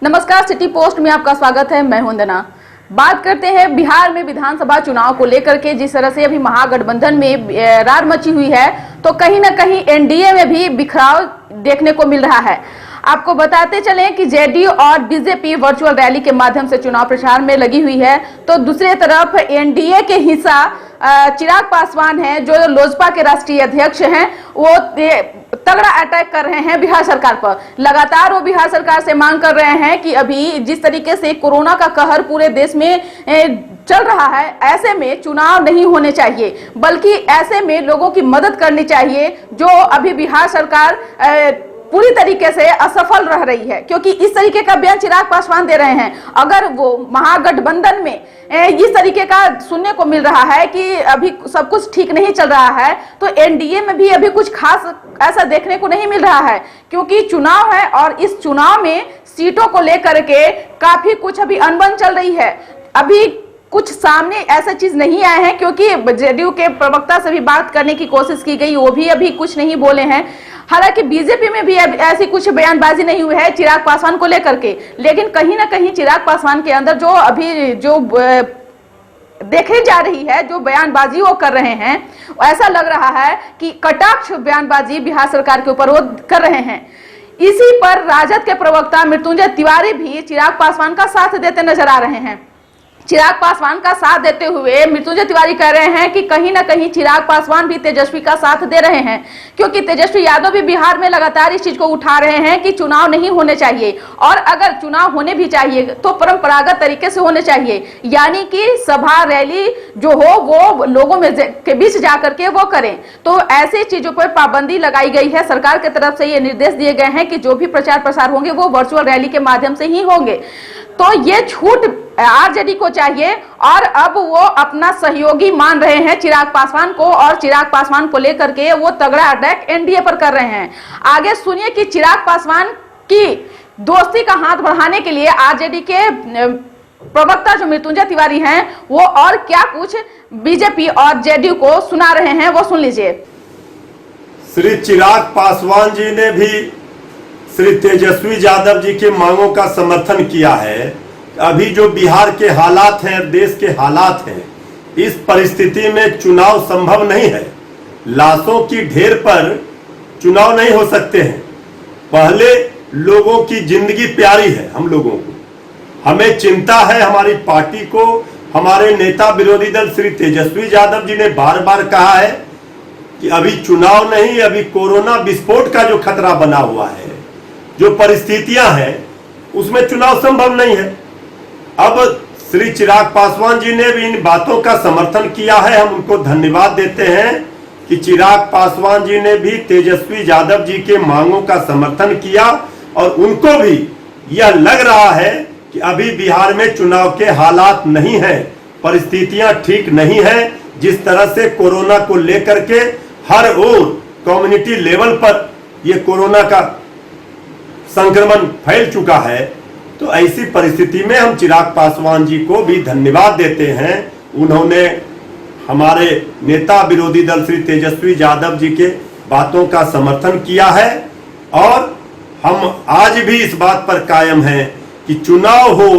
नमस्कार, city post में आपका स्वागत है। मैं हूं वंदना। बात करते हैं बिहार में विधानसभा चुनाव को लेकर के। जिस तरह से अभी महागठबंधन में रार मची हुई है, तो कहीं ना कहीं एनडीए में भी बिखराव देखने को मिल रहा है। आपको बताते चलें कि जेडीयू और बीजेपी वर्चुअल रैली के माध्यम से चुनाव प्रचार में लगी हुई है, तो दूसरी तरफ एनडीए के हिस्सा चिराग पासवान हैं, जो लोजपा के राष्ट्रीय अध्यक्ष हैं, वो तगड़ा अटैक कर रहे हैं बिहार सरकार पर। लगातार वो बिहार सरकार से मांग कर रहे हैं कि अभी जिस तरीके से कोरोना का कहर पूरे देश में चल रहा है, ऐसे में चुनाव नहीं होने चाहिए, बल्कि ऐसे में लोगों की मदद करनी चाहिए, जो अभी बिहार सरकार पूरी तरीके से असफल रह रही है। क्योंकि इस तरीके का बयान चिराग पासवान दे रहे हैं। अगर वो महागठबंधन में इस तरीके का सुनने को मिल रहा है कि अभी सब कुछ ठीक नहीं चल रहा है, तो एनडीए में भी अभी कुछ खास ऐसा देखने को नहीं मिल रहा है। क्योंकि चुनाव है और इस चुनाव में सीटों को लेकर के काफी कुछ अभी अनबन चल रही है। अभी कुछ सामने ऐसा चीज नहीं आए हैं, क्योंकि जेडीयू के प्रवक्ता से भी बात करने की कोशिश की गई, वो भी अभी कुछ नहीं बोले हैं। हालांकि बीजेपी में भी ऐसी कुछ बयानबाजी नहीं हुई है चिराग पासवान को लेकर के, लेकिन कहीं ना कहीं चिराग पासवान के अंदर जो अभी देखी जा रही है, जो बयानबाजी वो कर रहे हैं, ऐसा लग रहा है कि कटाक्ष बयानबाजी बिहार सरकार के ऊपर वो कर रहे हैं। इसी पर राजद के प्रवक्ता मृत्युंजय तिवारी भी चिराग पासवान का साथ देते नजर आ रहे हैं। चिराग पासवान का साथ देते हुए मृत्युंजय तिवारी कह रहे हैं कि कहीं ना कहीं चिराग पासवान भी तेजस्वी का साथ दे रहे हैं, क्योंकि तेजस्वी यादव भी बिहार में लगातार इस चीज को उठा रहे हैं कि चुनाव नहीं होने चाहिए, और अगर चुनाव होने भी चाहिए तो परंपरागत तरीके से होने चाहिए, यानी कि सभा रैली जो हो वो लोगों में के बीच जाकर के वो करें। तो ऐसी चीजों पर पाबंदी लगाई गई है। सरकार की तरफ से ये निर्देश दिए गए हैं कि जो भी प्रचार प्रसार होंगे वो वर्चुअल रैली के माध्यम से ही होंगे। तो ये छूट आरजेडी को चाहिए, और अब वो अपना सहयोगी मान रहे हैं चिराग पासवान को, और चिराग पासवान को लेकर के वो तगड़ा अटैक एनडीए पर कर रहे हैं। आगे सुनिए कि चिराग पासवान की दोस्ती का हाथ बढ़ाने के लिए आरजेडी के प्रवक्ता जो मृत्युंजय तिवारी हैं, वो और क्या कुछ बीजेपी और जेडीयू को सुना रहे हैं, वो सुन लीजिए। श्री चिराग पासवान जी ने भी श्री तेजस्वी यादव जी के मांगों का समर्थन किया है। अभी जो बिहार के हालात हैं, देश के हालात हैं, इस परिस्थिति में चुनाव संभव नहीं है। लाशों की ढेर पर चुनाव नहीं हो सकते हैं। पहले लोगों की जिंदगी प्यारी है, हम लोगों को, हमें चिंता है हमारी पार्टी को। हमारे नेता विरोधी दल श्री तेजस्वी यादव जी ने बार बार कहा है कि अभी चुनाव नहीं, अभी कोरोना विस्फोट का जो खतरा बना हुआ है, जो परिस्थितियां हैं, उसमें चुनाव संभव नहीं है। अब श्री चिराग पासवान जी ने भी इन बातों का समर्थन किया है। हम उनको धन्यवाद देते हैं कि चिराग पासवान जी ने भी तेजस्वी यादव जी के मांगों का समर्थन किया, और उनको भी यह लग रहा है कि अभी बिहार में चुनाव के हालात नहीं है, परिस्थितियां ठीक नहीं है। जिस तरह से कोरोना को लेकर के हर ओर कम्युनिटी लेवल पर यह कोरोना का संक्रमण फैल चुका है, तो ऐसी परिस्थिति में हम चिराग पासवान जी को भी धन्यवाद देते हैं। उन्होंने हमारे नेता विरोधी दल श्री तेजस्वी यादव जी के बातों का समर्थन किया है, और हम आज भी इस बात पर कायम हैं कि चुनाव हो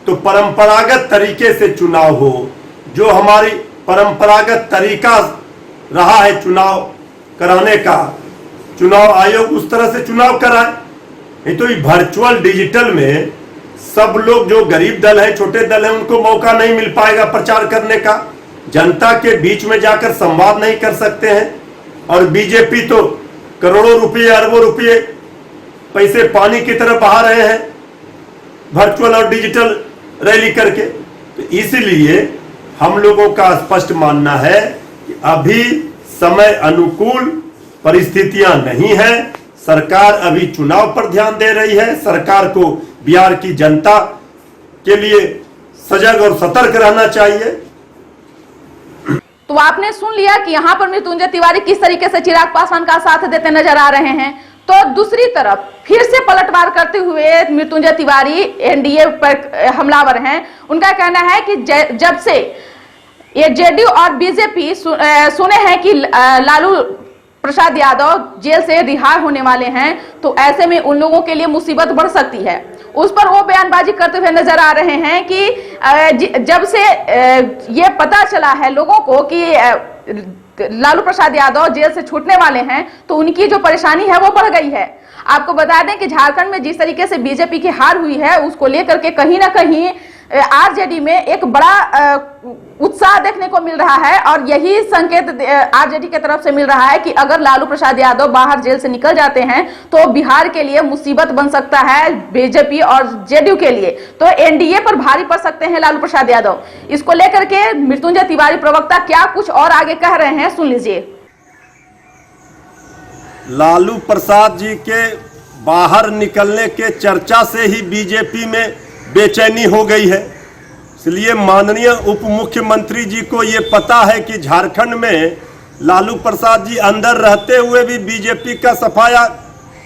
तो परंपरागत तरीके से चुनाव हो। जो हमारी परंपरागत तरीका रहा है चुनाव कराने का, चुनाव आयोग उस तरह से चुनाव कराए। नहीं तो वर्चुअल डिजिटल में सब लोग, जो गरीब दल है, छोटे दल है, उनको मौका नहीं मिल पाएगा प्रचार करने का। जनता के बीच में जाकर संवाद नहीं कर सकते हैं। और बीजेपी तो करोड़ों रुपए, अरबों रुपए पैसे पानी की तरह बहा रहे हैं वर्चुअल और डिजिटल रैली करके। तो इसलिए हम लोगों का स्पष्ट मानना है कि अभी समय अनुकूल परिस्थितियां नहीं है। सरकार अभी चुनाव पर ध्यान दे रही है। सरकार को बिहार की जनता के लिए सजग और सतर्क रहना चाहिए। तो आपने सुन लिया कि यहाँ पर मृत्युंजय तिवारी किस तरीके से चिराग पासवान का साथ देते नजर आ रहे हैं। तो दूसरी तरफ फिर से पलटवार करते हुए मृत्युंजय तिवारी एनडीए पर हमलावर हैं। उनका कहना है कि जब से ये जेडीयू और बीजेपी सुने हैं कि लालू प्रसाद यादव जेल से रिहा होने वाले हैं, तो ऐसे में उन लोगों के लिए मुसीबत बढ़ सकती है। उस पर वो बयानबाजी करते हुए नजर आ रहे हैं कि जब से ये पता चला है लोगों को कि लालू प्रसाद यादव जेल से छूटने वाले हैं तो उनकी जो परेशानी है वो बढ़ गई है। आपको बता दें कि झारखंड में जिस तरीके से बीजेपी की हार हुई है उसको लेकर के कहीं ना कहीं आरजेडी में एक बड़ा उत्साह देखने को मिल रहा है और यही संकेत आरजेडी की तरफ से मिल रहा है कि अगर लालू प्रसाद यादव बाहर जेल से निकल जाते हैं तो बिहार के लिए मुसीबत बन सकता है बीजेपी और जेडीयू के लिए, तो एनडीए पर भारी पड़ सकते हैं लालू प्रसाद यादव। इसको लेकर के मृत्युंजय तिवारी प्रवक्ता क्या कुछ और आगे कह रहे हैं, सुन लीजिए। लालू प्रसाद जी के बाहर निकलने के चर्चा से ही बीजेपी में बेचैनी हो गई है, इसलिए माननीय उप मुख्यमंत्री जी को ये पता है कि झारखंड में लालू प्रसाद जी अंदर रहते हुए भी बीजेपी का सफाया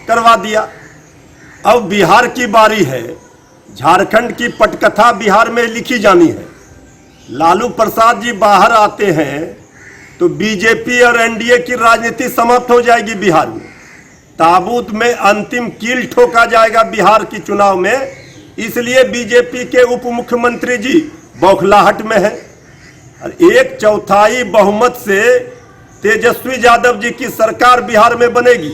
करवा दिया। अब बिहार की बारी है, झारखंड की पटकथा बिहार में लिखी जानी है। लालू प्रसाद जी बाहर आते हैं तो बीजेपी और एनडीए की राजनीति समाप्त हो जाएगी बिहार में, ताबूत में अंतिम कील ठोका जाएगा बिहार की चुनाव में। इसलिए बीजेपी के उप मुख्यमंत्री जी बौखलाहट में है और 1/4 बहुमत से तेजस्वी यादव जी की सरकार बिहार में बनेगी।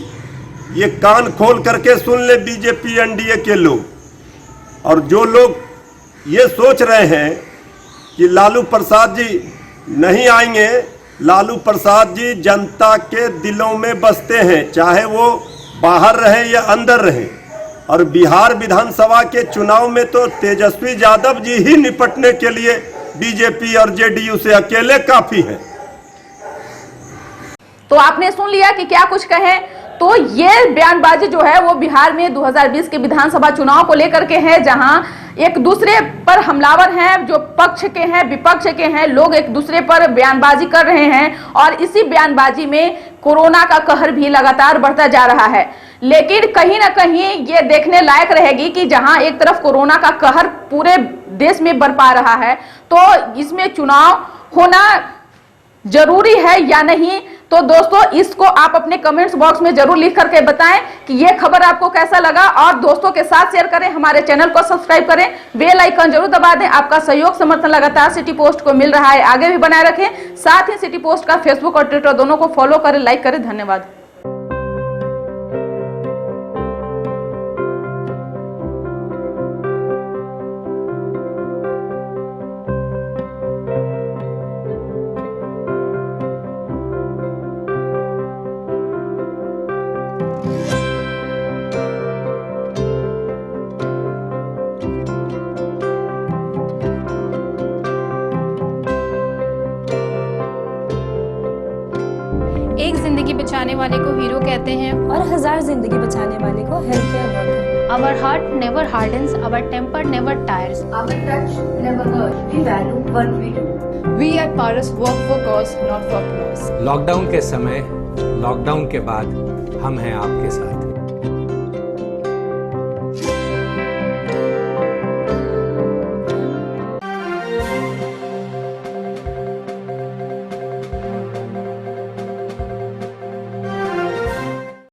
ये कान खोल करके सुन ले बीजेपी एनडीए के लोग। और जो लोग ये सोच रहे हैं कि लालू प्रसाद जी नहीं आएंगे, लालू प्रसाद जी जनता के दिलों में बसते हैं, चाहे वो बाहर रहे या अंदर रहे। और बिहार विधानसभा के चुनाव में तो तेजस्वी यादव जी ही निपटने के लिए बीजेपी और जेडीयू से अकेले काफी है। तो आपने सुन लिया कि क्या कुछ कहें। तो ये बयानबाजी जो है वो बिहार में 2020 के विधानसभा चुनाव को लेकर के है, जहां एक दूसरे पर हमलावर हैं, जो पक्ष के हैं विपक्ष के हैं, लोग एक दूसरे पर बयानबाजी कर रहे हैं और इसी बयानबाजी में कोरोना का कहर भी लगातार बढ़ता जा रहा है। लेकिन कहीं ना कहीं ये देखने लायक रहेगी कि जहां एक तरफ कोरोना का कहर पूरे देश में बरपा रहा है तो इसमें चुनाव होना जरूरी है या नहीं। तो दोस्तों इसको आप अपने कमेंट्स बॉक्स में जरूर लिख करके बताएं कि ये खबर आपको कैसा लगा और दोस्तों के साथ शेयर करें, हमारे चैनल को सब्सक्राइब करें, बेल आइकन जरूर दबा दें। आपका सहयोग समर्थन लगातार सिटी पोस्ट को मिल रहा है, आगे भी बनाए रखें। साथ ही सिटी पोस्ट का फेसबुक और ट्विटर दोनों को फॉलो करें, लाइक करें। धन्यवाद। एक जिंदगी बचाने वाले को हीरो कहते हैं और 1000 जिंदगी बचाने वाले को health care worker. Our heart never hardens, our temper never tires. Our touch never hurts. We value what we do. We at Paras work for cause, not for applause. Lockdown के समय, lockdown के बाद हम हैं आपके साथ।